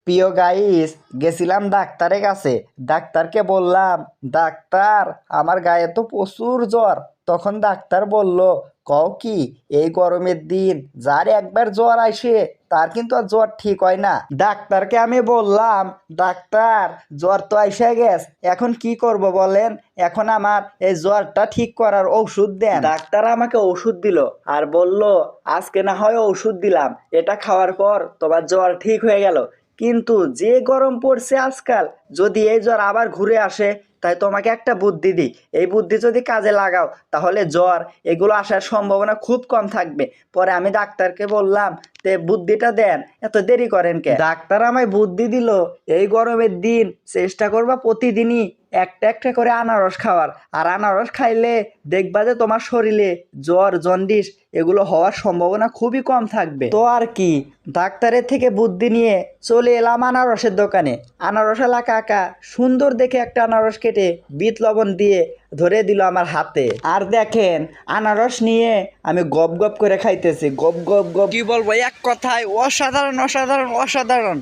প্রিয় গাইস, গেছিলাম ডাক্তারের কাছে। ডাক্তারকে বললাম, ডাক্তার আমার গায়ে তো প্রচুর জ্বর। তখন ডাক্তার বলল, কও কি, এই গরমের দিন যার একবার জ্বর আসে তার কিন্তু আর জ্বর ঠিক হয় না। ডাক্তারকে আমি বললাম, ডাক্তার জ্বর তো আইসা গেছে, এখন কি করব বলেন? এখন আমার এই জ্বরটা ঠিক করার ওষুধ দেন। ডাক্তার আমাকে ওষুধ দিল আর বলল, আজকে না হয় ওষুধ দিলাম, এটা খাওয়ার পর তোমার জ্বর ঠিক হয়ে গেল, কিন্তু যে গরম পড়ছে আজকাল, যদি এই জ্বর আবার ঘুরে আসে, তাই তোমাকে একটা বুদ্ধি দিই। এই বুদ্ধি যদি কাজে লাগাও তাহলে জ্বর এগুলো আসার সম্ভাবনা খুব কম থাকবে। পরে আমি ডাক্তারকে বললাম, তে বুদ্ধিটা দেন, এত দেরি করেন কে? ডাক্তার আমায় বুদ্ধি দিল, এই গরমের দিন চেষ্টা করবা প্রতিদিনই একটা একটা করে আনারস খাওয়ার। আর আনারস খাইলে দেখবা যে তোমার শরীরে জ্বর জন্ডিস এগুলো হওয়ার সম্ভাবনা খুবই কম থাকবে। তো আর কি, ডাক্তারের থেকে বুদ্ধি নিয়ে চলে এলাম আনারসের দোকানে। আনারসওয়ালা কাকা সুন্দর দেখে একটা আনারস কেটে বিট লবণ দিয়ে ধরে দিল আমার হাতে। আর দেখেন, আনারস নিয়ে আমি গপ গপ করে খাইতেছি, গপ গপ গপ। কি বলবো, এক কথায় অসাধারণ অসাধারণ অসাধারণ।